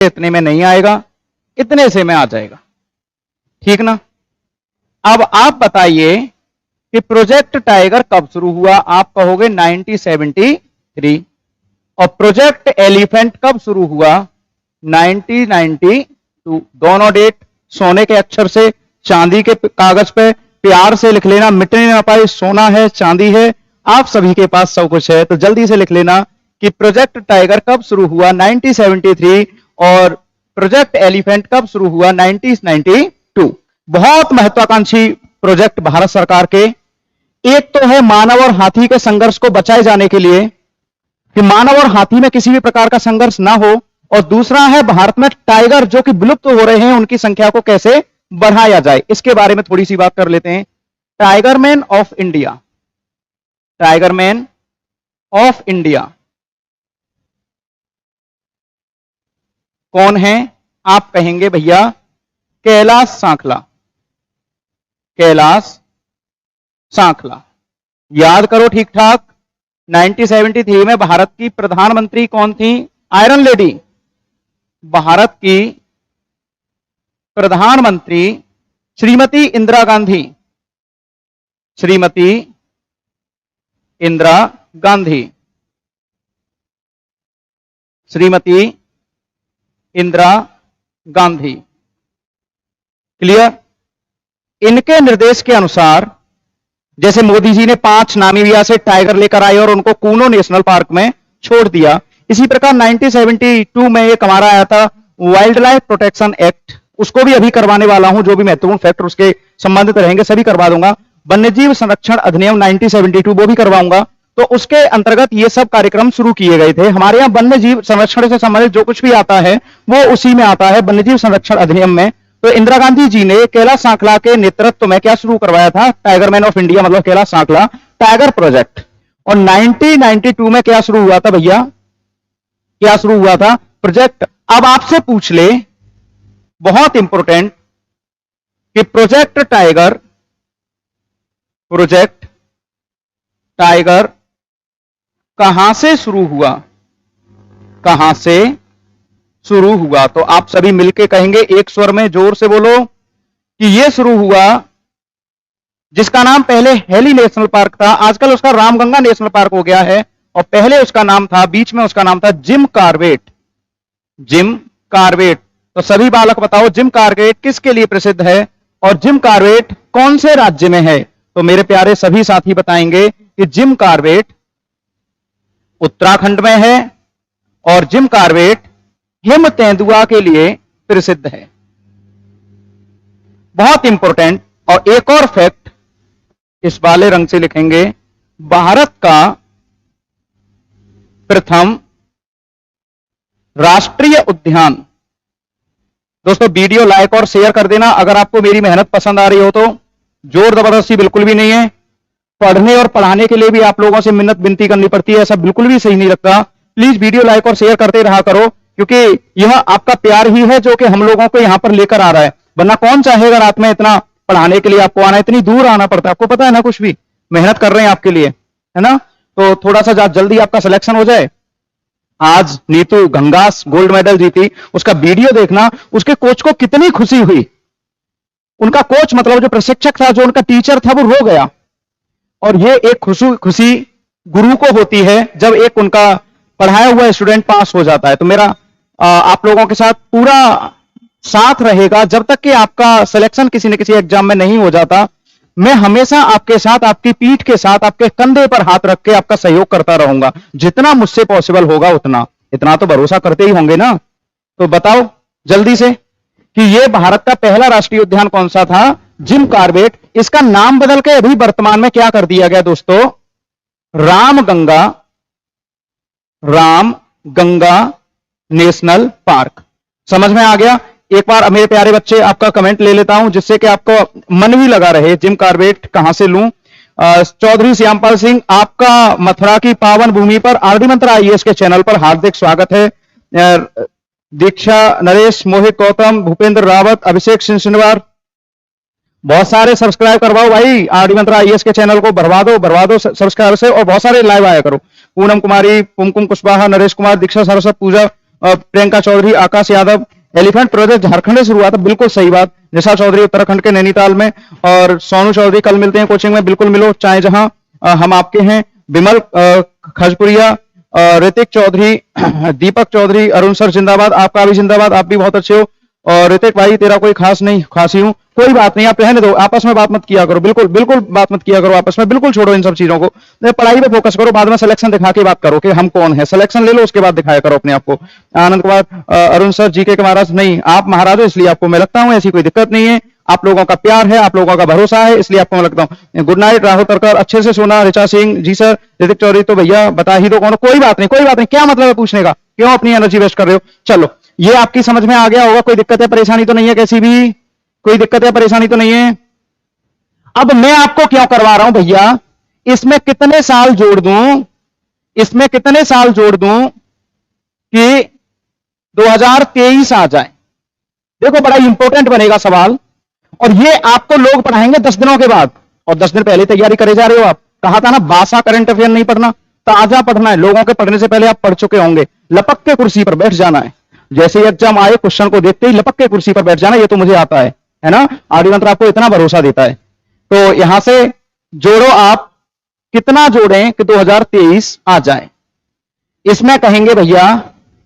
इतने में नहीं आएगा, इतने से में आ जाएगा, ठीक ना। अब आप बताइए कि प्रोजेक्ट टाइगर कब शुरू हुआ? आप कहोगे 1973। और प्रोजेक्ट एलिफेंट कब शुरू हुआ? 1992। दोनों डेट सोने के अक्षर से चांदी के कागज पे प्यार से लिख लेना, मिटने ना पाए, सोना है चांदी है, आप सभी के पास सब कुछ है, तो जल्दी से लिख लेना कि प्रोजेक्ट टाइगर कब शुरू हुआ? 1973। और प्रोजेक्ट एलिफेंट कब शुरू हुआ? 1992। बहुत महत्वाकांक्षी प्रोजेक्ट भारत सरकार के। एक तो है मानव और हाथी के संघर्ष को बचाए जाने के लिए, कि मानव और हाथी में किसी भी प्रकार का संघर्ष ना हो, और दूसरा है भारत में टाइगर जो कि विलुप्त हो रहे हैं उनकी संख्या को कैसे बढ़ाया जाए, इसके बारे में थोड़ी सी बात कर लेते हैं। Tiger man of India, tiger man of India कौन है? आप कहेंगे भैया कैलाश सांखला, कैलाश सांखला। याद करो ठीक ठाक, 1973 में भारत की प्रधानमंत्री कौन थी? Iron lady. भारत की प्रधानमंत्री श्रीमती इंदिरा गांधी, श्रीमती इंदिरा गांधी, श्रीमती इंदिरा गांधी। क्लियर? इनके निर्देश के अनुसार जैसे मोदी जी ने 5 नामीबिया से टाइगर लेकर आए और उनको कूनो नेशनल पार्क में छोड़ दिया, इसी प्रकार 1972 में एक हमारा आया था वाइल्ड लाइफ प्रोटेक्शन एक्ट, उसको भी अभी करवाने वाला हूं, जो भी महत्वपूर्ण फैक्टर उसके संबंधित रहेंगे सभी करवा दूंगा। वन्यजीव संरक्षण अधिनियम 1972 वो भी करवाऊंगा। तो उसके अंतर्गत ये सब कार्यक्रम शुरू किए गए थे। हमारे यहाँ वन्यजीव संरक्षण से संबंधित जो कुछ भी आता है वो उसी में आता है, वन्यजीव संरक्षण अधिनियम में। तो इंदिरा गांधी जी ने कैलाश सांखला के नेतृत्व में क्या शुरू करवाया था? टाइगर मैन ऑफ इंडिया मतलब कैलाश सांखला टाइगर प्रोजेक्ट। और 1992 में क्या शुरू हुआ था भैया? क्या शुरू हुआ था? प्रोजेक्ट। अब आपसे पूछ ले, बहुत इंपॉर्टेंट, कि प्रोजेक्ट टाइगर, प्रोजेक्ट टाइगर कहां से शुरू हुआ? कहां से शुरू हुआ? तो आप सभी मिलके कहेंगे एक स्वर में, जोर से बोलो, कि यह शुरू हुआ जिसका नाम पहले हेली नेशनल पार्क था, आजकल उसका रामगंगा नेशनल पार्क हो गया है, और पहले उसका नाम था, बीच में उसका नाम था जिम कॉर्बेट। Jim Corbett. तो सभी बालक बताओ जिम कॉर्बेट किसके लिए प्रसिद्ध है और जिम कॉर्बेट कौन से राज्य में है? तो मेरे प्यारे सभी साथी बताएंगे कि जिम कॉर्बेट उत्तराखंड में है और जिम कॉर्बेट हिम तेंदुआ के लिए प्रसिद्ध है। बहुत इंपॉर्टेंट। और एक और फैक्ट इस वाले रंग से लिखेंगे, भारत का प्रथम राष्ट्रीय उद्यान। दोस्तों वीडियो लाइक और शेयर कर देना अगर आपको मेरी मेहनत पसंद आ रही हो तो। जोर जबरदस्ती बिल्कुल भी नहीं है। पढ़ने और पढ़ाने के लिए भी आप लोगों से मिन्नत विनती करनी पड़ती है, ऐसा बिल्कुल भी सही नहीं लगता। प्लीज वीडियो लाइक और शेयर करते रहा करो, क्योंकि यह आपका प्यार ही है जो कि हम लोगों को यहां पर लेकर आ रहा है। वरना कौन चाहेगा रात में इतना पढ़ाने के लिए आपको आना, इतनी दूर आना पड़ता है, आपको पता है ना, कुछ भी मेहनत कर रहे हैं आपके लिए, है ना। तो थोड़ा सा जल्दी आपका सिलेक्शन हो जाए। आज नीतू घंगास गोल्ड मेडल जीती, उसका वीडियो देखना, उसके कोच को कितनी खुशी हुई। उनका कोच मतलब जो प्रशिक्षक था, जो उनका टीचर था, वो रो गया। और ये एक खुशी गुरु को होती है जब एक उनका पढ़ाया हुआ स्टूडेंट पास हो जाता है। तो मेरा आप लोगों के साथ पूरा साथ रहेगा जब तक कि आपका सिलेक्शन किसी न किसी एग्जाम में नहीं हो जाता। मैं हमेशा आपके साथ, आपकी पीठ के साथ, आपके कंधे पर हाथ रख के आपका सहयोग करता रहूंगा, जितना मुझसे पॉसिबल होगा उतना। इतना तो भरोसा करते ही होंगे ना। तो बताओ जल्दी से कि ये भारत का पहला राष्ट्रीय उद्यान कौन सा था? Jim Corbett. इसका नाम बदल के अभी वर्तमान में क्या कर दिया गया दोस्तों? Ramganga national park. समझ में आ गया? एक बार मेरे प्यारे बच्चे आपका कमेंट ले लेता हूं, जिससे कि आपको मन भी लगा रहे। जिम कॉर्बेट कहां से लूं? चौधरी श्यामपाल सिंह, आपका मथुरा की पावन भूमि पर आरडी मंत्रा आईएएस के चैनल पर हार्दिक स्वागत है। दीक्षा, नरेश, मोहित, गौतम, भूपेंद्र रावत, अभिषेक सिंह सिनवार, बहुत सारे सब्सक्राइब करवाओ भाई। आरडी मंत्रा आईएएस के चैनल को भरवा दो सब्सक्राइबर से, और बहुत सारे लाइव आया करो। पूनम कुमारी, कुमकुम कुशवाहा, नरेश कुमार, दीक्षा, सरस्वत, पूजा, प्रियंका चौधरी, आकाश यादव, एलिफेंट प्रोजेक्ट झारखंड से शुरू हुआ था, बिल्कुल सही बात। निशा चौधरी उत्तराखंड के नैनीताल में, और सोनू चौधरी कल मिलते हैं कोचिंग में, बिल्कुल मिलो चाहे जहां, हम आपके हैं। विमल खजपुरिया, ऋतिक चौधरी, दीपक चौधरी, अरुण सर जिंदाबाद, आपका भी जिंदाबाद, आप भी बहुत अच्छे हो। और ऋतिक भाई तेरा कोई खास नहीं, खासी हूं, कोई बात नहीं, आप रहने दो, आपस में बात मत किया करो, बिल्कुल बिल्कुल बात मत किया करो आपस में, बिल्कुल छोड़ो इन सब चीजों को, पढ़ाई पे फोकस करो, बाद में सिलेक्शन दिखा के बात करो कि हम कौन है, सिलेक्शन ले लो उसके बाद दिखाया करो अपने आप को। आनंद कुमार, अरुण सर जीके के महाराज, नहीं आप महाराज हो इसलिए आपको मैं लगता हूं, ऐसी कोई दिक्कत नहीं है, आप लोगों का प्यार है, आप लोगों का भरोसा है, इसलिए आपको मैं लगता हूं। गुड नाइट राहुल तरकर, अच्छे से सोना। ऋचा सिंह, जी सर। ऋतिक चौधरी, तो भैया बता ही दो कौन, कोई बात नहीं, कोई बात नहीं, क्या मतलब है पूछने का, क्यों अपनी एनर्जी वेस्ट कर रहे हो। चलो ये आपकी समझ में आ गया होगा, कोई दिक्कत है परेशानी तो नहीं है, कैसी भी कोई दिक्कत है परेशानी तो नहीं है। अब मैं आपको क्यों करवा रहा हूं भैया, इसमें कितने साल जोड़ दूं, इसमें कितने साल जोड़ दूं कि 2023 आ जाए। देखो बड़ा इंपॉर्टेंट बनेगा सवाल, और ये आपको लोग पढ़ाएंगे 10 दिनों के बाद, और 10 दिन पहले तैयारी करे जा रहे हो आप। कहा था ना बासा करंट अफेयर नहीं पढ़ना, ताजा पढ़ना है, लोगों के पढ़ने से पहले आप पढ़ चुके होंगे। लपक के कुर्सी पर बैठ जाना है, जैसे एग्जाम आए क्वेश्चन को देखते ही लपक के कुर्सी पर बैठ जाना, ये तो मुझे आता है ना, आर्यमंत्र आपको इतना भरोसा देता है। तो यहां से जोड़ो, आप कितना जोड़ें कि 2023 आ जाए। इसमें कहेंगे भैया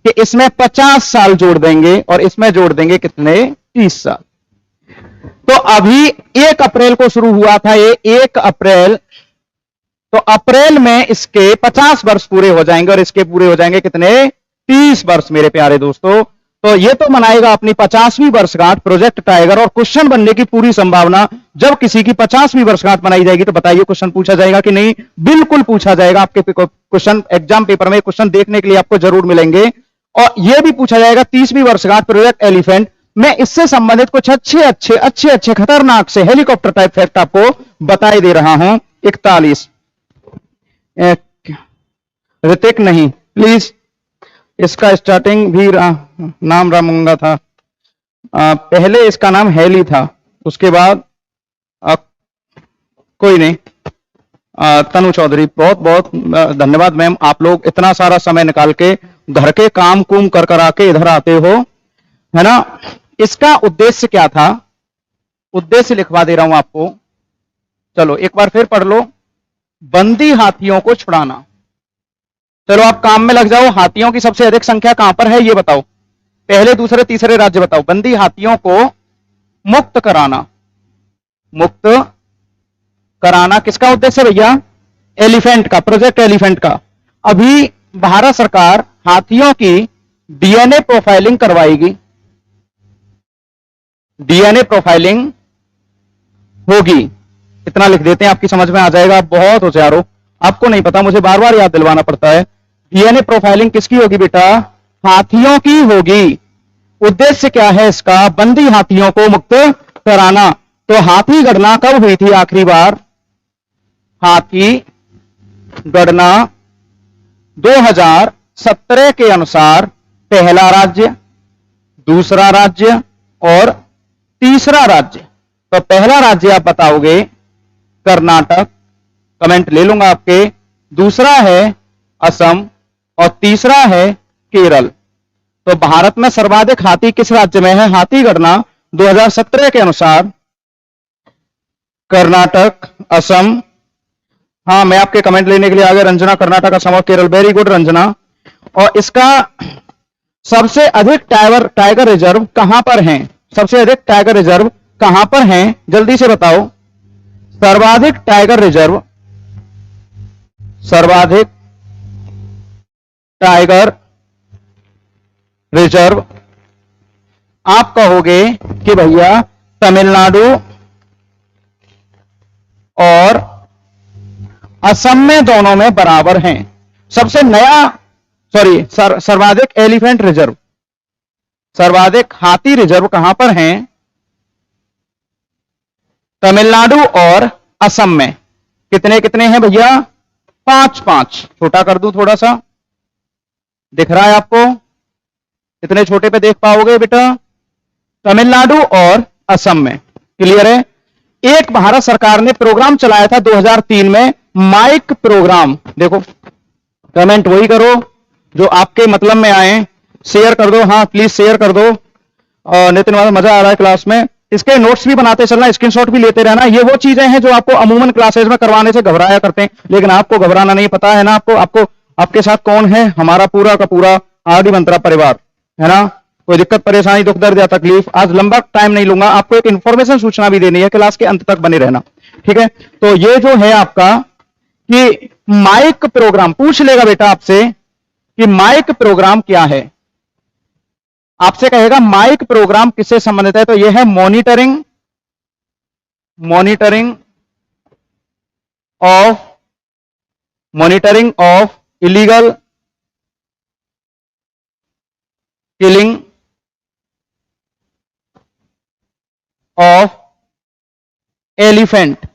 कि इसमें 50 साल जोड़ देंगे, और इसमें जोड़ देंगे कितने, 30 साल। तो अभी 1 अप्रैल को शुरू हुआ था ये, 1 अप्रैल, तो अप्रैल में इसके 50 वर्ष पूरे हो जाएंगे, और इसके पूरे हो जाएंगे कितने, 30 वर्ष मेरे प्यारे दोस्तों। तो ये तो मनाएगा अपनी 50वीं वर्षगांठ प्रोजेक्ट टाइगर, और क्वेश्चन बनने की पूरी संभावना, जब किसी की 50वीं वर्षगांठ मनाई जाएगी तो बताइए क्वेश्चन पूछा जाएगा कि नहीं, बिल्कुल पूछा जाएगा। आपके क्वेश्चन एग्जाम पेपर में क्वेश्चन देखने के लिए आपको जरूर मिलेंगे, और यह भी पूछा जाएगा 30वीं वर्षगांठ प्रोजेक्ट एलिफेंट मैं इससे संबंधित कुछ अच्छे खतरनाक से हेलीकॉप्टर टाइप फैक्ट आपको बताए दे रहा हूं। 41 ऋतिक नहीं प्लीज, इसका स्टार्टिंग भी नाम रामंगा था, पहले इसका नाम हेली था, उसके बाद कोई नहीं, तनु चौधरी। बहुत बहुत धन्यवाद मैम, आप लोग इतना सारा समय निकाल के घर के काम कुम कर आके इधर आते हो, है ना। इसका उद्देश्य क्या था, उद्देश्य लिखवा दे रहा हूं आपको, चलो एक बार फिर पढ़ लो। बंदी हाथियों को छुड़ाना। चलो आप काम में लग जाओ, हाथियों की सबसे अधिक संख्या कहां पर है ये बताओ, पहले दूसरे तीसरे राज्य बताओ। बंदी हाथियों को मुक्त कराना, मुक्त कराना किसका उद्देश्य भैया, एलिफेंट का, प्रोजेक्ट एलिफेंट का। अभी भारत सरकार हाथियों की डीएनए प्रोफाइलिंग करवाएगी, डीएनए प्रोफाइलिंग होगी, इतना लिख देते हैं, आपकी समझ में आ जाएगा। बहुत होशियार हो, आपको नहीं पता, मुझे बार बार याद दिलवाना पड़ता है। डीएनए प्रोफाइलिंग किसकी होगी बेटा, हाथियों की होगी। उद्देश्य क्या है इसका, बंदी हाथियों को मुक्त कराना। तो हाथी गणना कब हुई थी आखिरी बार, हाथी गणना 2017 के अनुसार पहला राज्य, दूसरा राज्य और तीसरा राज्य। तो पहला राज्य आप बताओगे कर्नाटक, कमेंट ले लूंगा आपके, दूसरा है असम और तीसरा है केरल। तो भारत में सर्वाधिक हाथी किस राज्य में है, हाथी गणना 2017 के अनुसार कर्नाटक, असम, हाँ मैं आपके कमेंट लेने के लिए आ गया, रंजना, कर्नाटक, असम और केरल, वेरी गुड रंजना। और इसका सबसे अधिक टाइगर रिजर्व कहां पर हैं, सबसे अधिक टाइगर रिजर्व कहां पर हैं, जल्दी से बताओ। सर्वाधिक टाइगर रिजर्व, सर्वाधिक टाइगर रिजर्व आप कहोगे कि भैया तमिलनाडु और असम में, दोनों में बराबर हैं। सबसे नया सर्वाधिक एलिफेंट रिजर्व, सर्वाधिक हाथी रिजर्व कहां पर हैं, तमिलनाडु और असम में। कितने कितने हैं भैया, 5-5। छोटा कर दूं थोड़ा सा, दिख रहा है आपको, इतने छोटे पे देख पाओगे बेटा, तमिलनाडु और असम में, क्लियर है। एक भारत सरकार ने प्रोग्राम चलाया था 2003 में, माइक प्रोग्राम, देखो कमेंट वही करो जो आपके मतलब में आए। शेयर कर दो, हाँ प्लीज शेयर कर दो। नितिन, मजा आ रहा है क्लास में। इसके नोट्स भी बनाते चलना, स्क्रीनशॉट भी लेते रहना। ये वो चीजें हैं जो आपको अमूमन क्लासेस में करवाने से घबराया करते हैं, लेकिन आपको घबराना नहीं। पता है ना आपको आपके साथ कौन है? हमारा पूरा का पूरा आदि मंत्रा परिवार है ना। कोई दिक्कत परेशानी दुख दर्द या तकलीफ, आज लंबा टाइम नहीं लूंगा, आपको एक इंफॉर्मेशन सूचना भी देनी है, क्लास के अंत तक बने रहना, ठीक है। तो ये जो है आपका कि माइक प्रोग्राम पूछ लेगा बेटा आपसे कि माइक प्रोग्राम क्या है। आपसे कहेगा माइक प्रोग्राम किससे संबंधित है, तो यह है monitoring of illegal killing of elephant.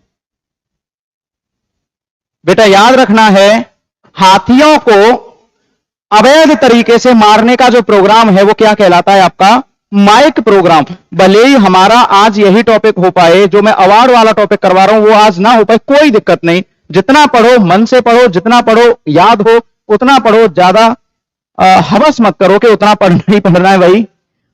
बेटा याद रखना है, हाथियों को अवैध तरीके से मारने का जो प्रोग्राम है वो क्या कहलाता है? आपका माइक प्रोग्राम। भले ही हमारा आज यही टॉपिक हो पाए, जो मैं अवार्ड वाला टॉपिक करवा रहा हूं वो आज ना हो पाए, कोई दिक्कत नहीं। जितना पढ़ो मन से पढ़ो, जितना पढ़ो याद हो उतना पढ़ो, ज्यादा हवस मत करो कि उतना पढ़ना ही पढ़ना है भाई,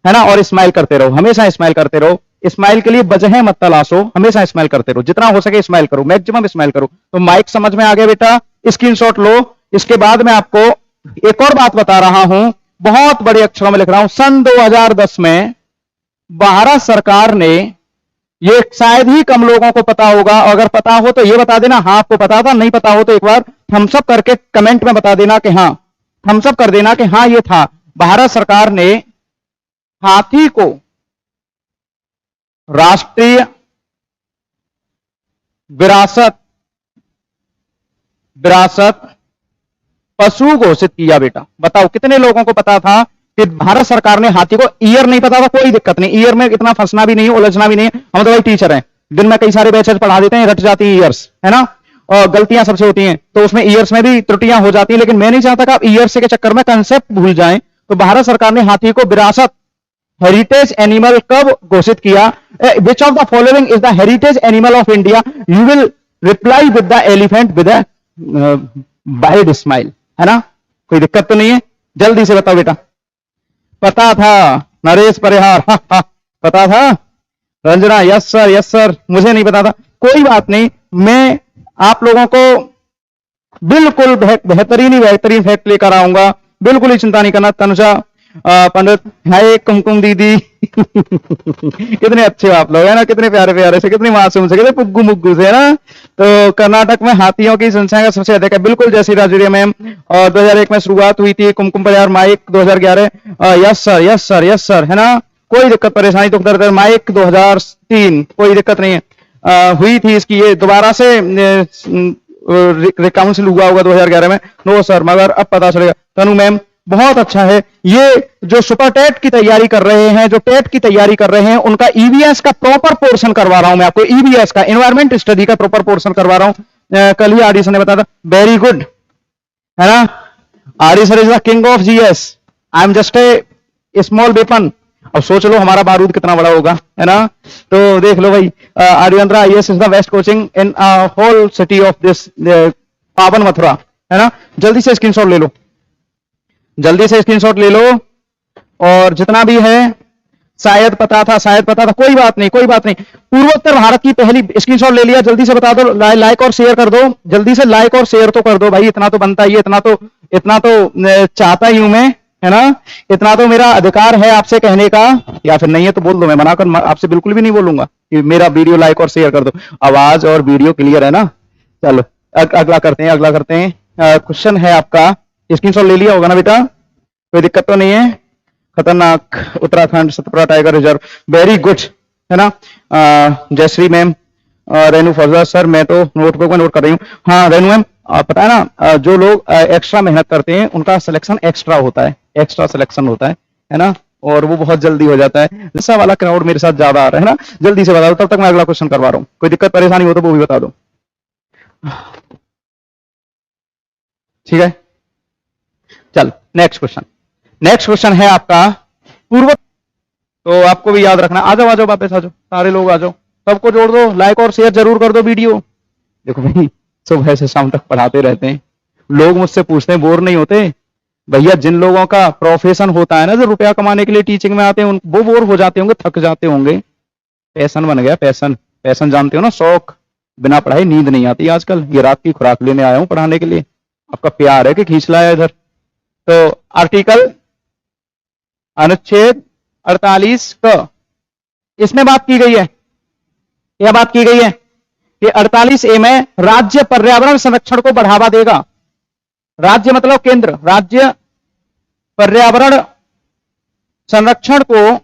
है ना। और स्माइल करते रहो, हमेशा स्माइल करते रहो। स्माइल के लिए वजह मत तलाशो, हमेशा स्माइल करते रहो, जितना हो सके स्माइल करो, मैक्सिमम स्माइल करो। तो माइक समझ में आ गया बेटा, स्क्रीनशॉट लो। इसके बाद मैं आपको एक और बात बता रहा हूं, बहुत बड़े अक्षरों में लिख रहा हूं। सन 2010 में भारत सरकार ने, ये शायद ही कम लोगों को पता होगा, अगर पता हो तो ये बता देना हाँ आपको पता था, नहीं पता हो तो एक बार थम्स अप करके कमेंट में बता देना कि हाँ, थम्स अप कर देना कि हाँ ये था। भारत सरकार ने हाथी को राष्ट्रीय विरासत पशु घोषित किया। बेटा बताओ कितने लोगों को पता था कि भारत सरकार ने हाथी को, ईयर नहीं पता था, कोई दिक्कत नहीं, ईयर में इतना फंसना भी नहीं, उलझना भी नहीं। हम तो भाई टीचर हैं, दिन में कई सारे बैचेस पढ़ा देते हैं, रट जाती है ईयर्स, है ना, और गलतियां सबसे होती हैं, तो उसमें ईयर्स में भी त्रुटियां हो जाती हैं। लेकिन मैं नहीं चाहता कि आप ईयर्स के चक्कर में कंसेप्ट भूल जाएं। तो भारत सरकार ने हाथी को विरासत, हेरिटेज एनिमल कब घोषित किया? Which of the following is the heritage animal of India? You will reply with the elephant with wide smile, है ना। कोई दिक्कत तो नहीं है? जल्दी से बताओ बेटा। पता था नरेश परिहार, पता था। रंजना यस सर, मुझे नहीं पता था, कोई बात नहीं, मैं आप लोगों को बिल्कुल बेहतरीन फैक्ट लेकर आऊंगा, बिल्कुल ही चिंता नहीं करना। तनुजा पंडित, हाय कुमकुम दीदी कितने अच्छे आप लोग, है ना, कितने प्यारे प्यारे से, कितनी मासूम से, कितने पुग्गू मुग्गू से, है ना। तो कर्नाटक में हाथियों की संख्या सबसे अधिक है, बिल्कुल जैसी राजुरिया मैम। और 2001 में शुरुआत हुई थी कुमकुम परिहार माइक 2011। यस सर, है ना, कोई दिक्कत परेशानी दुख दर्द माइक 2003, कोई दिक्कत नहीं है। हुई थी इसकी, ये दोबारा से काउंसिल हुआ होगा 2011 में। नो सर, मगर अब पता चलेगा। तनु मैम बहुत अच्छा है। ये जो सुपर टेट की तैयारी कर रहे हैं, जो टेट की तैयारी कर रहे हैं, उनका ईवीएस का प्रॉपर पोर्शन करवा रहा हूं मैं आपको, ईवीएस का, एनवायरमेंट स्टडी का प्रॉपर पोर्शन करवा रहा हूं। कल ही आरडी सर ने बताया था, वेरी गुड, है ना। RD sir is the king of GS, I am just a small weapon. अब सोच लो हमारा बारूद कितना बड़ा होगा, है ना। तो देख लो भाई, Aryendra IAS is the best coaching in whole city of this पावन मथुरा, है ना। जल्दी से स्क्रीनशॉट ले लो, जल्दी से स्क्रीनशॉट ले लो। और जितना भी है, शायद पता था, कोई बात नहीं, पूर्वोत्तर भारत की पहली, स्क्रीनशॉट ले लिया, जल्दी से बता दो, लाइक और शेयर कर दो, जल्दी से लाइक और शेयर तो कर दो भाई, इतना तो बनता ही है, इतना तो चाहता ही हूं मैं, है ना, इतना तो मेरा अधिकार है आपसे कहने का। या फिर नहीं है तो बोल दो, मैं मना कर आपसे बिल्कुल भी नहीं बोलूंगा कि मेरा वीडियो लाइक और शेयर कर दो। आवाज और वीडियो क्लियर है ना। चलो अगला करते हैं। क्वेश्चन है आपका, स्क्रीनशॉट ले लिया होगा ना बेटा, कोई दिक्कत तो नहीं है। खतरनाक Uttarakhand Satpura tiger reserve, very good, है ना। जयश्री मैम, रेनू फौजा सर, मैं तो नोटबुक में नोट कर रही हूँ। हाँ रेनू मैम, पता है ना, जो लोग एक्स्ट्रा मेहनत करते हैं उनका सिलेक्शन एक्स्ट्रा होता है, एक्स्ट्रा सिलेक्शन होता है ना, और वो बहुत जल्दी हो जाता है। ऐसा वाला क्राउड मेरे साथ ज्यादा आ रहा है ना। जल्दी से बता दो, तब तक मैं अगला क्वेश्चन करवा रहा हूँ। कोई दिक्कत परेशानी हो तो वो भी बता दो, ठीक है। चल नेक्स्ट क्वेश्चन है आपका पूर्व, तो आपको भी याद रखना। आ जाओ वापस आ जाओ, सारे लोग आ जाओ, सबको जोड़ दो, लाइक और शेयर जरूर कर दो वीडियो। देखो भाई, सुबह से शाम तक पढ़ाते रहते हैं, लोग मुझसे पूछते हैं बोर नहीं होते? भैया जिन लोगों का प्रोफेशन होता है ना, जो रुपया कमाने के लिए टीचिंग में आते हैं, वो बोर हो जाते होंगे, थक जाते होंगे। पैशन बन गया, पैशन। पैशन जानते हो ना, शौक। बिना पढ़ाई नींद नहीं आती आजकल। ये रात की खुराक लेने आया हूं पढ़ाने के लिए। आपका प्यार है कि खींच लाया इधर। तो आर्टिकल अनुच्छेद 48 क इसमें बात की गई है, यह बात की गई है कि 48A में राज्य पर्यावरण संरक्षण को बढ़ावा देगा। राज्य मतलब केंद्र। राज्य पर्यावरण संरक्षण को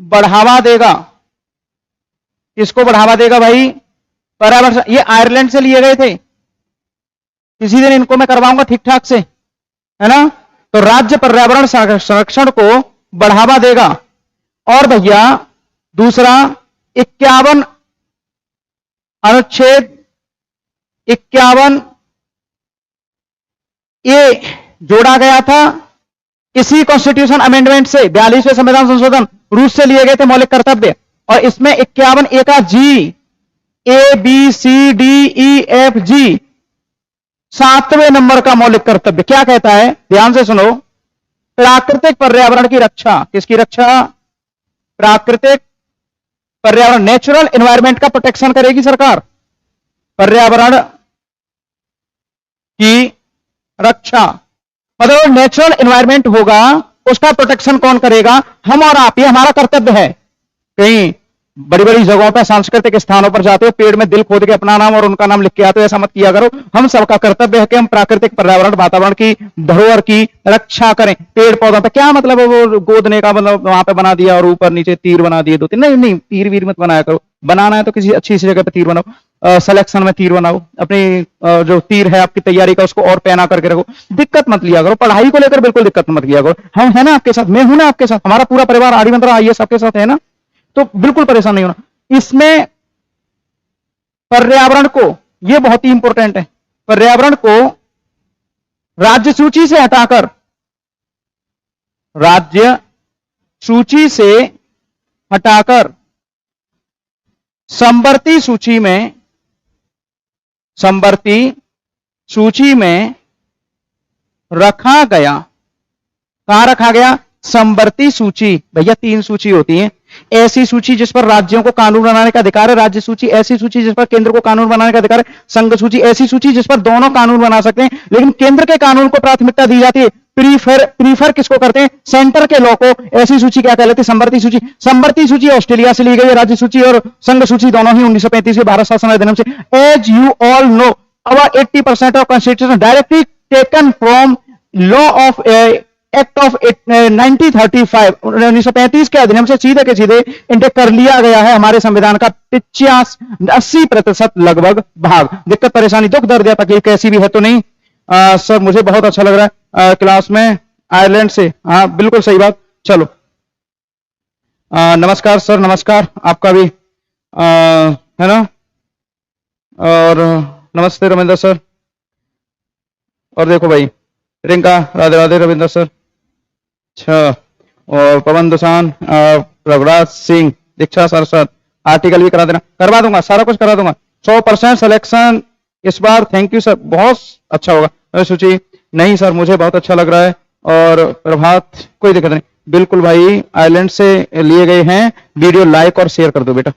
बढ़ावा देगा। किसको बढ़ावा देगा भाई? पर्यावरण। ये आयरलैंड से लिए गए थे। किसी दिन इनको मैं करवाऊंगा ठीक ठाक से, है ना। तो राज्य पर्यावरण संरक्षण को बढ़ावा देगा। और भैया दूसरा 51 अनुच्छेद 51A जोड़ा गया था इसी कॉन्स्टिट्यूशन अमेंडमेंट से। 42वें संविधान संशोधन रूस से लिए गए थे मौलिक कर्तव्य। और इसमें 51A का जी, ABCDEFG 7वें नंबर का मौलिक कर्तव्य क्या कहता है? ध्यान से सुनो। प्राकृतिक पर्यावरण की रक्षा। किसकी रक्षा? प्राकृतिक पर्यावरण, नेचुरल एनवायरनमेंट का प्रोटेक्शन करेगी सरकार। पर्यावरण की रक्षा मतलब नेचुरल एनवायरनमेंट होगा, उसका प्रोटेक्शन कौन करेगा? हम और आप। ये हमारा कर्तव्य है। कहीं बड़ी बड़ी जगहों पर, सांस्कृतिक स्थानों पर जाते हो, पेड़ में दिल खोद के अपना नाम और उनका नाम लिख के आते हो, ऐसा मत किया करो। हम सबका कर्तव्य है कि हम प्राकृतिक पर्यावरण, वातावरण की धरोहर की रक्षा करें। पेड़ पौधों पे क्या मतलब है वो गोदने का, मतलब वहां पे बना दिया और ऊपर नीचे तीर बना दिए 2-3। नहीं नहीं, तीर वीर मत बनाया करो। बनाना है तो किसी अच्छी सी जगह पे तीर बनाओ। सिलेक्शन में तीर बनाओ। अपनी जो तीर है आपकी तैयारी का, उसको और पहना करके रखो। दिक्कत मत लिया करो। पढ़ाई को लेकर बिल्कुल दिक्कत मत लिया करो। हम है ना आपके साथ, मैं हूं ना आपके साथ, हमारा पूरा परिवार आर्यमंत्रा IAS आपके साथ है ना, तो बिल्कुल परेशान नहीं होना। इसमें पर्यावरण को, यह बहुत ही इंपॉर्टेंट है, पर्यावरण को राज्य सूची से हटाकर, राज्य सूची से हटाकर समवर्ती सूची में, समवर्ती सूची में रखा गया। कहां रखा गया? समवर्ती सूची। भैया 3 सूची होती है। ऐसी सूची जिस पर राज्यों को कानून बनाने का अधिकार है, राज्य सूची। ऐसी सूची जिस पर केंद्र को कानून बनाने का अधिकार है, संघ सूची। ऐसी सूची जिस पर दोनों कानून बना सकते हैं, लेकिन केंद्र के कानून को प्राथमिकता दी जाती है। प्रीफर किसको करते हैं? सेंटर के लॉ को। ऐसी सूची क्या कहलाती है? समवर्ती सूची। समवर्ती सूची ऑस्ट्रेलिया से ली गई है। राज्य सूची और संघ सूची दोनों ही 1935 के भारत शासन अधिनियम से। As you all know, our 80% of constitution directly taken from law of act of 1935 के अधिनियम से सीधे के सीधे इंटेक कर लिया गया है हमारे संविधान का 80% लगभग भाग। दिक्कत परेशानी दुख दर्द या तकलीफ कैसी भी है तो नहीं? सर मुझे बहुत अच्छा लग रहा है क्लास में आयरलैंड से। हाँ बिल्कुल सही बात। चलो नमस्कार सर, नमस्कार आपका भी है ना। और नमस्ते रविंद्र सर। और देखो भाई प्रियंका, राधे राधे रविंद्र सर। अच्छा, और पवन दुसान, रघुराज सिंह, दीक्षा सरस्वत, आर्टिकल भी करा देना। करवा दूंगा, सारा कुछ करा दूंगा। 100% सिलेक्शन इस बार। थैंक यू सर, बहुत अच्छा होगा। सूची नहीं सर, मुझे बहुत अच्छा लग रहा है। और प्रभात, कोई दिक्कत नहीं, बिल्कुल भाई आयरलैंड से लिए गए हैं। वीडियो लाइक और शेयर कर दो बेटा,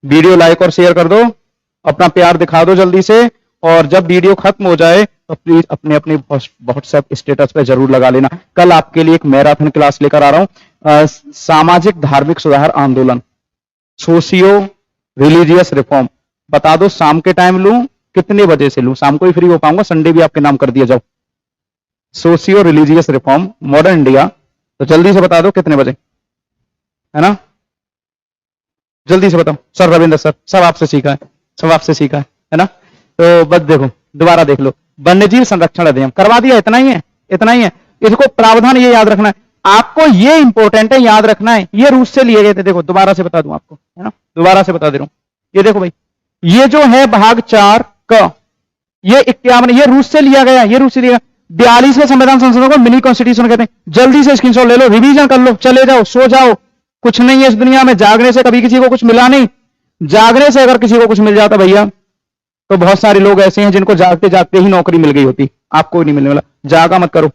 वीडियो लाइक और शेयर कर दो, अपना प्यार दिखा दो जल्दी से। और जब वीडियो खत्म हो जाए तो प्लीज अपने अपने व्हाट्सएप स्टेटस पे जरूर लगा लेना। कल आपके लिए एक मैराथन क्लास लेकर आ रहा हूं, सामाजिक धार्मिक सुधार आंदोलन, सोशियो रिलीजियस रिफॉर्म। बता दो शाम के टाइम लूं, कितने बजे से लूं? शाम को ही फ्री हो पाऊंगा, संडे भी आपके नाम कर दिया जाओ। Socio religious reform modern India, तो जल्दी से बता दो कितने बजे, है ना? जल्दी से बताओ। सर रविंद्र सर, सब आपसे सीखा है, सब आपसे सीखा है ना? तो बस देखो, दोबारा देख लो। वन्यजीव संरक्षण अधिनियम करवा दिया। इतना ही है, इतना ही है। इसको प्रावधान ये याद रखना है आपको, ये इंपॉर्टेंट है, याद रखना है। ये रूस से लिए गए थे। देखो दोबारा से बता दूं आपको, है ना, दोबारा से बता दे रहा हूं। ये देखो भाई, ये जो है भाग 4 का, ये 51, ये रूस से लिया गया, ये रूस से लिया। 42वें संविधान संशोधन को मिनी कॉन्स्टिट्यूशन कहते हैं। जल्दी से स्क्रीनशॉट ले लो, रिवीजन कर लो, चले जाओ, सो जाओ। कुछ नहीं है इस दुनिया में, जागने से कभी किसी को कुछ मिला नहीं। जागने से अगर किसी को कुछ मिल जाता भैया, तो बहुत सारे लोग ऐसे हैं जिनको जागते जागते ही नौकरी मिल गई होती। आपको नहीं मिलने वाला, जागा मत करो,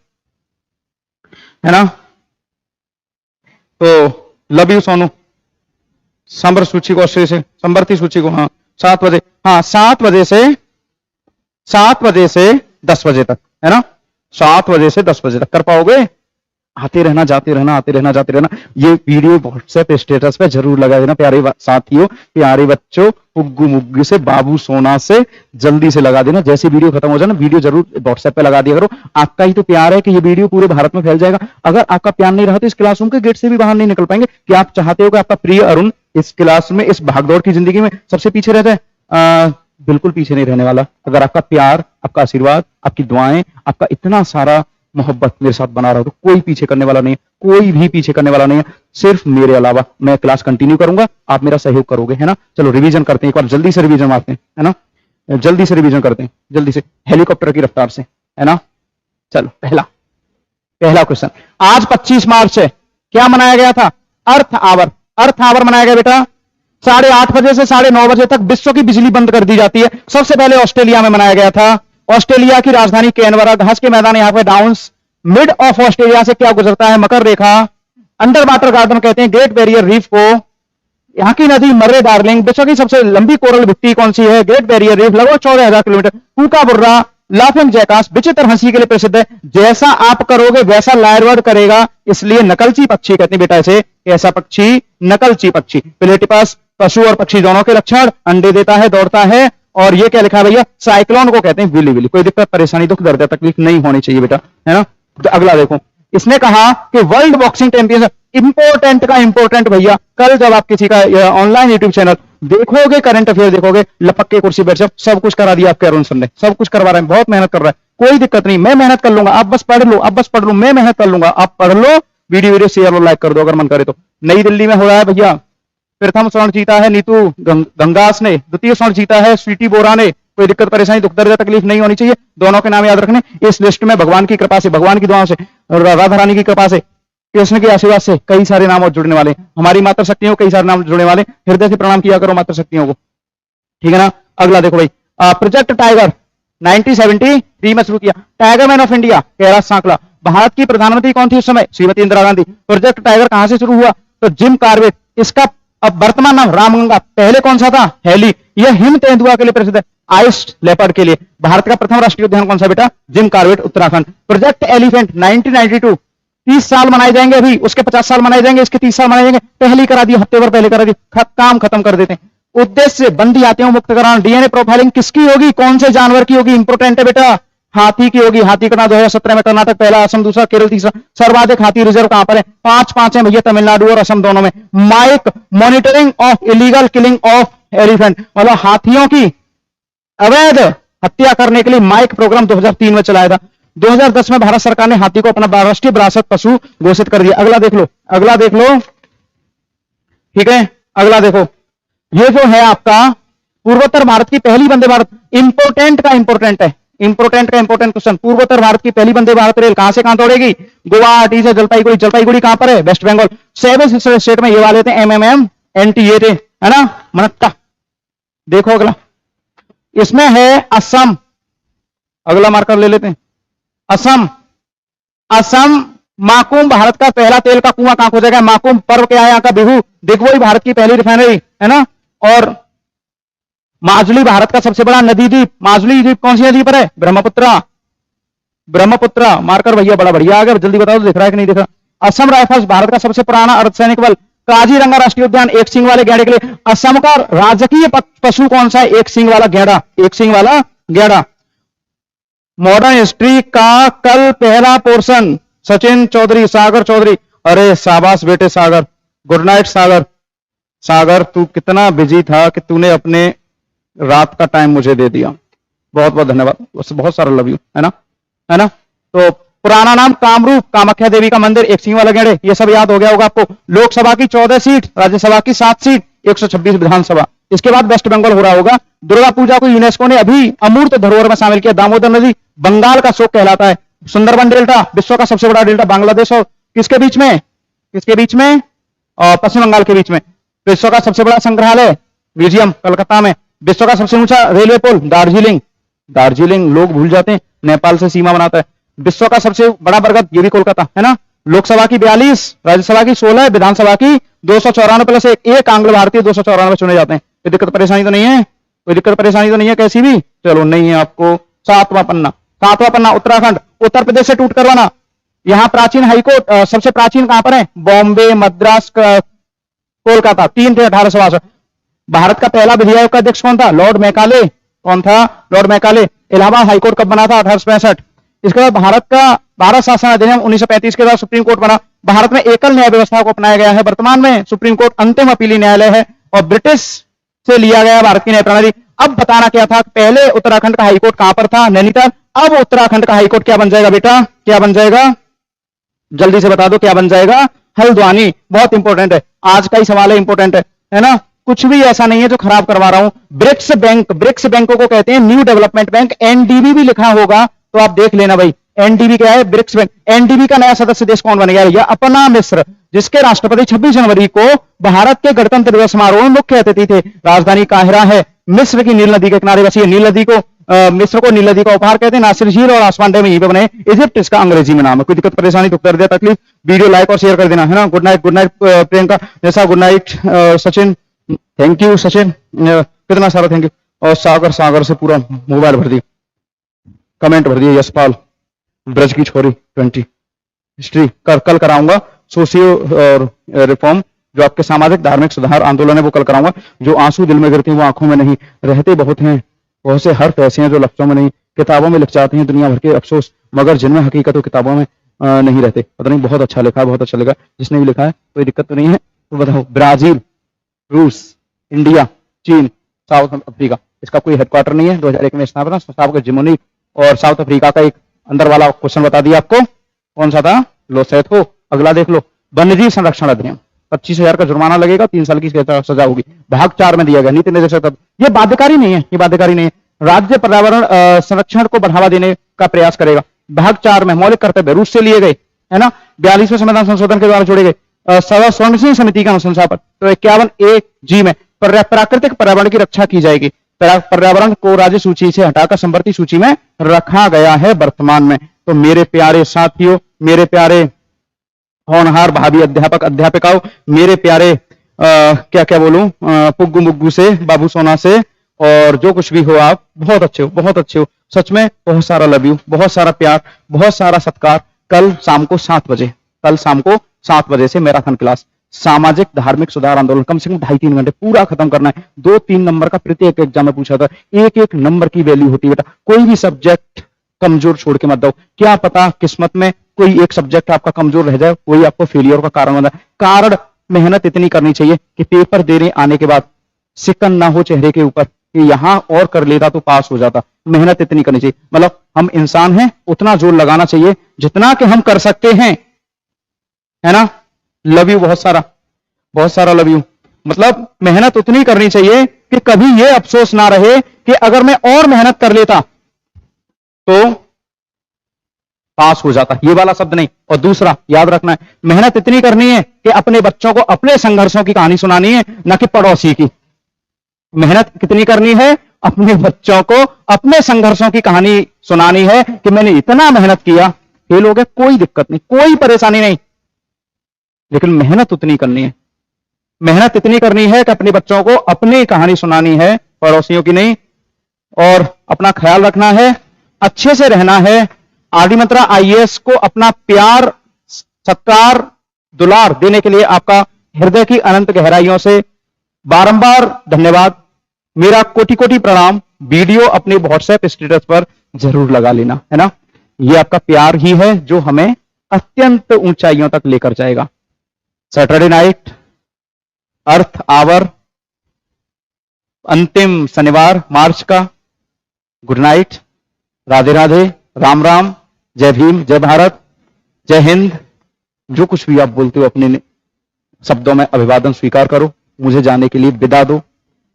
है ना। तो लव यू सोनू। संबर सूची को ऑस्ट्रेलिया से, संबरती सूची को, हाँ 7 बजे, हाँ 7 बजे से 10 बजे तक, है ना, 7 बजे से 10 बजे तक कर पाओगे। आते रहना, जाते रहना, आते रहना, जाते रहना। ये वीडियो व्हाट्सएप स्टेटस पे जरूर लगा देना प्यारे साथियों, प्यारे बच्चों, उग्गू मुग्गू से, बाबू सोना से जल्दी से लगा देना। जैसे वीडियो खत्म हो जाए ना, वीडियो जरूर व्हाट्सएप पे लगा दिया करो। आपका ही तो प्यार है कि ये वीडियो पूरे भारत में फैल जाएगा। अगर आपका प्यार नहीं रहा तो इस क्लासरूम के गेट से भी बाहर नहीं निकल पाएंगे। कि आप चाहते हो कि आपका प्रिय अरुण इस क्लास में, इस भागदौड़ की जिंदगी में सबसे पीछे रह जाए? बिल्कुल पीछे नहीं रहने वाला। अगर आपका प्यार, आपका आशीर्वाद, आपकी दुआएं, आपका इतना सारा मोहब्बत मेरे साथ बना रहा तो कोई पीछे करने वाला नहीं है, कोई भी पीछे करने वाला नहीं है, सिर्फ मेरे अलावा। मैं क्लास कंटिन्यू करूंगा, आप मेरा सहयोग करोगे, है ना। चलो रिवीजन करते हैं एक बार, जल्दी से रिवीजन मारते हैं, है ना, जल्दी से रिवीजन करते हैं, जल्दी से, हेलीकॉप्टर की रफ्तार से, है ना। चलो पहला क्वेश्चन, आज 25 मार्च है, क्या मनाया गया था? अर्थ आवर। अर्थ आवर मनाया गया बेटा 8:30 बजे से 9:30 बजे तक विश्व की बिजली बंद कर दी जाती है। सबसे पहले ऑस्ट्रेलिया में मनाया गया था। ऑस्ट्रेलिया की राजधानी कैनबरा, घास के मैदान यहाँ पे डाउन्स, मिड ऑफ ऑस्ट्रेलिया से क्या गुजरता है? मकर रेखा। अंडर वाटर गार्डन कहते हैं ग्रेट बैरियर रीफ को। यहाँ की नदी मर्रे डार्लिंग। विश्व की सबसे लंबी कोरल भित्ति कौन सी है? ग्रेट बैरियर रीफ, लगभग 14,000 किलोमीटर। कूका बुर्रा, लाफिंग जैकास, विचित्र हंसी के लिए प्रसिद्ध है। जैसा आप करोगे वैसा लायरवर्ड करेगा, इसलिए नकलची पक्षी कहते हैं बेटा इसे। कैसा पक्षी? नकलची पक्षी। प्लेटिपस, पशु और पक्षी दोनों के लक्षण, अंडे देता है, दौड़ता है। और ये क्या लिखा है भैया? साइक्लोन को कहते हैं विली विली। कोई दिक्कत, परेशानी, दुख, दर्द, तकलीफ नहीं होनी चाहिए बेटा, है ना। तो अगला देखो, इसने कहा कि वर्ल्ड बॉक्सिंग चैंपियनशिप, इंपोर्टेंट का इंपोर्टेंट भैया। कल जब आप किसी का ऑनलाइन यूट्यूब चैनल देखोगे, करंट अफेयर देखोगे, लपक के कुर्सी बैठ सब कुछ करा दिया आपके अरुण सर ने, सब कुछ करवा रहे हैं, बहुत मेहनत कर रहा है। कोई दिक्कत नहीं, मैं मेहनत कर लूंगा, आप बस पढ़ लो, आप बस पढ़ लो, मैं मेहनत कर लूंगा, आप पढ़ लो। वीडियो शेयर और लाइक कर दो अगर मन करे तो। नई दिल्ली में हो रहा है भैया, प्रथम स्वर्ण जीता है नीतू गंगास ने, द्वितीय स्वर्ण जीता है स्वीटी बोरा ने। कोई दिक्कत, परेशानी, दुख, दर्द, तकलीफ नहीं होनी चाहिए। दोनों के नाम याद रखने। इस लिस्ट में भगवान की कृपा से, भगवान की दुआओं से, राधा रानी की कृपा से, कृष्ण के आशीर्वाद से कई सारे नाम और जुड़ने वाले, हमारी मातृ शक्तियों कई सारे नाम जुड़ने वाले। हृदय से प्रणाम किया करो मातृ शक्तियों को, ठीक है ना। अगला देखो भाई, प्रोजेक्ट टाइगर 1973 में शुरू किया। Tiger man of India Kailash सांकला। भारत की प्रधानमंत्री कौन थी उस समय? श्रीमती इंदिरा गांधी। प्रोजेक्ट टाइगर कहां से शुरू हुआ? तो जिम कार्बेट। इसका अब वर्तमान नाम रामगंगा, पहले कौन सा था? हेली। यह हिम तेंदुआ के लिए प्रसिद्ध है, आइस लेपर्ड के लिए। भारत का प्रथम राष्ट्रीय उद्यान कौन सा बेटा? Jim Corbett, Uttarakhand. Project elephant 1992, 30 साल मनाए जाएंगे अभी, उसके 50 साल मनाए जाएंगे, इसके 30 साल मनाए जाएंगे। पहली करा दी, हफ्ते भर पहले करा दी, काम खत्म कर देते हैं। उद्देश्य बंदी हाथियों मुक्त कराना। डीएनए प्रोफाइलिंग किसकी होगी? कौन से जानवर की होगी? इंपोर्टेंट है बेटा, हाथी की होगी। हाथी करना 2017 में कर्नाटक पहला, असम दूसरा, केरल तीसरा। सर्वाधिक हाथी रिजर्व कहां पर है? 5 है भैया, तमिलनाडु और असम दोनों में। MIKE monitoring of illegal killing of elephant, मतलब हाथियों की अवैध हत्या करने के लिए माइक प्रोग्राम 2003 में चलाया था। 2010 में भारत सरकार ने हाथी को अपना राष्ट्रीय विरासत पशु घोषित कर दिया। अगला देख लो, अगला देख लो, ठीक है। अगला देखो, ये जो है आपका पूर्वोत्तर भारत की पहली वंदे भारत, इंपोर्टेंट का इंपोर्टेंट है, इंपोर्टेंट का इंपोर्टेंट क्वेश्चन। पूर्वोत्तर भारत की पहली वंदे भारत रेल कहां से कहां दौड़ेगी? गुवाहाटी से जलपाईगुड़ी। जलपाईगुड़ी कहां पर है? वेस्ट बंगाल। 7 स्टेट में ये वाले थे MMMNT, ये थे, है ना, मनक्का। देखो अगला, इसमें है असम। अगला मार्कर ले लेते हैं, असम। असम माकुम, भारत का पहला तेल का कुआं कहां खोजा गया? माकुम। पर्व क्या है यहाँ का? बिहू। दिग्वई भारत की पहली रिफाइनरी, है ना। और माजुली भारत का सबसे बड़ा नदी द्वीप। माजुली द्वीप कौन सी नदी पर है? ब्रह्मपुत्रा। ब्रह्मपुत्रा मार्कर भैया बड़ा बढ़िया आ गया, जल्दी बताओ दिख रहा है कि नहीं दिख रहा। असम राइफल्स भारत का सबसे पुराना अर्धसैनिक बल। काजीरंगा राष्ट्रीय उद्यान एक सींग वाले गैंडे के लिए। असम का राजकीय पशु कौन सा है? एक सींग वाला गैंडा, एक सींग वाला गैंडा। मॉडर्न हिस्ट्री का कल पहला पोर्शन, सचिन चौधरी, सागर चौधरी। अरे शाबाश बेटे सागर, गुड नाइट सागर। सागर तू कितना बिजी था कि तूने अपने रात का टाइम मुझे दे दिया, बहुत बहुत धन्यवाद, बहुत सारा लव यू, है ना, है ना। तो पुराना नाम कामरूप, कामाख्या देवी का मंदिर, एक सिंह वाला गेड़े, ये सब याद हो गया होगा आपको। लोकसभा की 14 सीट, राज्यसभा की 7 सीट, 126 विधानसभा। इसके बाद वेस्ट बंगाल हो रहा होगा। दुर्गा पूजा को यूनेस्को ने अभी अमूर्त धरोहर में शामिल किया। दामोदर नदी बंगाल का शोक कहलाता है। सुंदरबन डेल्टा विश्व का सबसे बड़ा डेल्टा, बांग्लादेश और किसके बीच में? किसके बीच में? पश्चिम बंगाल के बीच में। विश्व का सबसे बड़ा संग्रहालय म्यूजियम कलकत्ता में। विश्व का सबसे ऊंचा रेलवे पुल दार्जिलिंग। दार्जिलिंग लोग भूल जाते हैं, नेपाल से सीमा बनाता है। विश्व का सबसे बड़ा बरगद, ये भी कोलकाता है ना। लोकसभा की 42, राज्यसभा की 16, विधानसभा की 294 प्लस एक आंग्ल भारतीय 294 चुने जाते हैं। कोई दिक्कत परेशानी तो नहीं है? कोई दिक्कत परेशानी तो नहीं है कैसी भी? चलो नहीं है आपको। सातवां पन्ना उत्तराखंड, उत्तर प्रदेश से टूट करवाना। यहां प्राचीन हाईकोर्ट सबसे प्राचीन कहां पर है? बॉम्बे, मद्रास, कोलकाता, 3 थे 1862। भारत का पहला विधि आयोग का अध्यक्ष कौन था? Lord Macaulay. कौन था? Lord Macaulay. इलाहाबाद हाईकोर्ट कब बना था? 1865। इसके बाद भारत शासन अधिनियम 1935 के बाद सुप्रीम कोर्ट बना। भारत में एकल न्याय व्यवस्था को अपनाया गया है। वर्तमान में सुप्रीम कोर्ट अंतिम अपीली न्यायालय है और ब्रिटिश से लिया गया भारत की न्याय प्रणाली। अब बताना क्या था? पहले उत्तराखंड का हाईकोर्ट कहां पर था? नैनीताल। अब उत्तराखंड का हाईकोर्ट क्या बन जाएगा बेटा? क्या बन जाएगा? जल्दी से बता दो क्या बन जाएगा? हल्द्वानी। बहुत इंपॉर्टेंट है, आज का ही सवाल है, इंपॉर्टेंट है ना। कुछ भी ऐसा नहीं है जो खराब करवा रहा हूं। ब्रिक्स बैंकों को कहते हैं न्यू डेवलपमेंट बैंक। एनडीबी भी लिखा होगा तो आप देख लेना भाई। एनडीबी क्या है? BRICS bank. एनडीबी का नया सदस्य देश कौन बन गया? या अपना मिस्र, जिसके राष्ट्रपति 26 जनवरी को भारत के गणतंत्र दिवस समारोह में मुख्य अतिथि थे। राजधानी काहिरा है। मिस्र की नील नदी के किनारे बसी है। नील नदी को मिस्र को नील नदी का उपहार कहते हैं। नासिर झील और आसमान डैम यहीं पे बने। इजिप्ट इसका अंग्रेजी में नाम है। कोई दिक्कत परेशानी तो कर दिया तकलीफ, वीडियो लाइक और शेयर कर देना है ना। गुड नाइट प्रियंका जैसा, good night Sachin, thank you Sachin, कितना सारा थैंक यू। और सागर से पूरा मोबाइल भर दिया, कमेंट भर दिया। यशपाल, ब्रज की छोरी 20 हिस्ट्री कल कराऊंगा। सोशियो और रिफॉर्म, जो आपके सामाजिक धार्मिक सुधार आंदोलन है वो कल कराऊंगा। जो आंसू दिल में गिरते हैं वो आंखों में नहीं, रहते बहुत हैं, बहुत से हर्फ ऐसे हैं जो लफ्जों में नहीं, किताबों में लिख जाते हैं दुनिया भर के अफसोस, मगर जिनमें हकीकत हो किताबों में नहीं रहते। पता नहीं, बहुत अच्छा लिखा है, बहुत अच्छा लिखा। जिसने भी लिखा है कोई दिक्कत तो नहीं है। तो बताओ, ब्राजील, रूस, इंडिया, चीन, साउथ अफ्रीका, इसका कोई हेडक्वार्टर नहीं है। 2001 में स्थापना, साउथ जिमोनिक और साउथ अफ्रीका का एक अंदर वाला क्वेश्चन बता दिया आपको, कौन सा था? लो सेट हो। अगला देख लो, वन्यजीव संरक्षण अधिनियम, 25,000 का जुर्माना लगेगा, 3 साल की सजा होगी। भाग 4 में दिया गया नीति निर्देशक। ये बाध्यकारी नहीं है, ये बाध्यकारी नहीं है। राज्य पर्यावरण संरक्षण को बढ़ावा देने का प्रयास करेगा। भाग 4 में मौलिक कर्तव्य रूस से लिए गए है ना। 42वें संविधान संशोधन के द्वारा जोड़े गए। स्वर्ण सिंह समिति का अनुशंसा पर। तो 51A(G) में प्राकृतिक पर्यावरण की रक्षा की जाएगी। पर्यावरण को राज्य सूची से हटाकर संवर्ती सूची में रखा गया है वर्तमान में। तो मेरे प्यारे साथियों, मेरे प्यारे होनहार भाभी अध्यापक अध्यापिकाओं, मेरे प्यारे क्या क्या बोलूं, पुग्गू मुग्गू से, बाबू सोना से, और जो कुछ भी हो, आप बहुत अच्छे हो, बहुत अच्छे हो। सच में बहुत सारा लव यू, बहुत सारा प्यार, बहुत सारा सत्कार। कल शाम को 7 बजे, कल शाम को 7 बजे से मैराथन क्लास, सामाजिक धार्मिक सुधार आंदोलन, कम से कम 2.5-3 घंटे पूरा खत्म करना है। 2-3 नंबर का प्रत्येक एग्जाम में पूछा था। एक नंबर की वैल्यू होती है बेटा। कोई भी सब्जेक्ट कमजोर छोड़ के मत दो। क्या पता किस्मत में कोई एक सब्जेक्ट आपका कमजोर रह जाए, वही आपको फेलियर का कारण बना। कारण मेहनत इतनी करनी चाहिए कि पेपर देने आने के बाद सिकन ना हो चेहरे के ऊपर कि यहां और कर लेता तो पास हो जाता। मेहनत इतनी करनी चाहिए, मतलब हम इंसान हैं, उतना जोर लगाना चाहिए जितना कि हम कर सकते हैं, है ना। लव यू, बहुत सारा लव यू। मतलब मेहनत उतनी करनी चाहिए कि कभी यह अफसोस ना रहे कि अगर मैं और मेहनत कर लेता तो पास हो जाता, ये वाला शब्द नहीं। और दूसरा याद रखना है, मेहनत इतनी करनी है कि अपने बच्चों को अपने संघर्षों की कहानी सुनानी है, ना कि पड़ोसी की। मेहनत कितनी करनी है? अपने बच्चों को अपने संघर्षों की कहानी सुनानी है कि मैंने इतना मेहनत किया, फेल हो गया, कोई दिक्कत नहीं, कोई परेशानी नहीं, लेकिन मेहनत उतनी करनी है। मेहनत इतनी करनी है कि अपने बच्चों को अपनी कहानी सुनानी है, पड़ोसियों की नहीं। और अपना ख्याल रखना है, अच्छे से रहना है। आदिमत्रा IAS को अपना प्यार, सत्कार, दुलार देने के लिए आपका हृदय की अनंत गहराइयों से बारंबार धन्यवाद। मेरा कोटि कोटि प्रणाम। वीडियो अपने WhatsApp स्टेटस पर जरूर लगा लेना, है ना। यह आपका प्यार ही है जो हमें अत्यंत ऊंचाइयों तक लेकर जाएगा। सैटरडे नाइट, अर्थ आवर, अंतिम शनिवार मार्च का। गुड नाइट, राधे राधे, राम राम, जय भीम, जय भारत, जय हिंद। जो कुछ भी आप बोलते हो अपने शब्दों में अभिवादन स्वीकार करो। मुझे जाने के लिए विदा दो,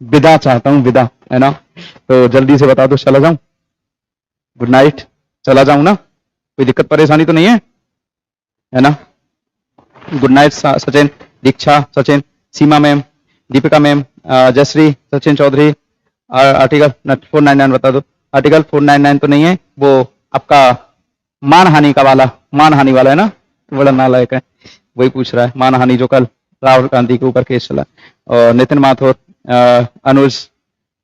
विदा चाहता हूं, विदा, है ना। तो जल्दी से बता दो, चला जाऊं? गुड नाइट, चला जाऊं ना? कोई दिक्कत परेशानी तो नहीं है ना। Good night Sachin, Diksha Sachin, Seema ma'am, Deepika ma'am, Jayashree, Sachin Chaudhary. Article 499 बता दो। आर्टिकल 499 तो नहीं है, वो आपका मानहानि का वाला, मानहानि वाला है ना, बड़ा नालायक है, वही पूछ रहा है मानहानि जो कल राहुल गांधी के ऊपर केस चला। और नितिन माथुर, अनुज,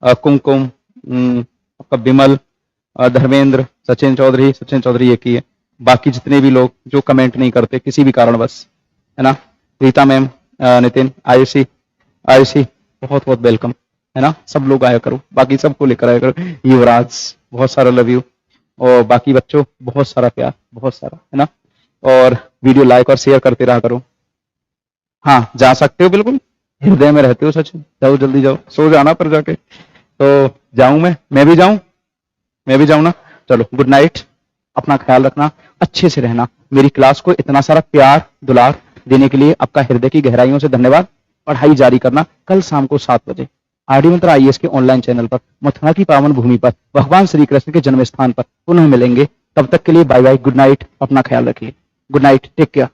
कुमकुम, आपका विमल, धर्मेंद्र, सचिन चौधरी एक ही है। बाकी जितने भी लोग जो कमेंट नहीं करते किसी भी कारणवश, है ना, रीता मैम, नितिन, आयुषी बहुत बहुत वेलकम, है ना, सब लोग आया करो, बाकी सबको लेकर आया करो। युवराज बहुत सारा लव यू, और बाकी बच्चों बहुत सारा प्यार, बहुत सारा, है ना, और वीडियो लाइक और शेयर करते रहा करो। हाँ, जा सकते हो, बिल्कुल हृदय में रहते हो सचिन, जाओ जल्दी जाओ, सो जाना पर जाके। तो जाऊं मैं भी जाऊं ना। चलो गुड नाइट, अपना ख्याल रखना, अच्छे से रहना। मेरी क्लास को इतना सारा प्यार दुलार देने के लिए आपका हृदय की गहराइयों से धन्यवाद। पढ़ाई जारी करना, कल शाम को 7 बजे आरडी मंत्र आईएएस के ऑनलाइन चैनल पर, मथुरा की पावन भूमि पर, भगवान श्री कृष्ण के जन्म स्थान पर पुनः मिलेंगे। तब तक के लिए बाय बाय, गुड नाइट, अपना ख्याल रखिए, गुड नाइट, टेक केयर।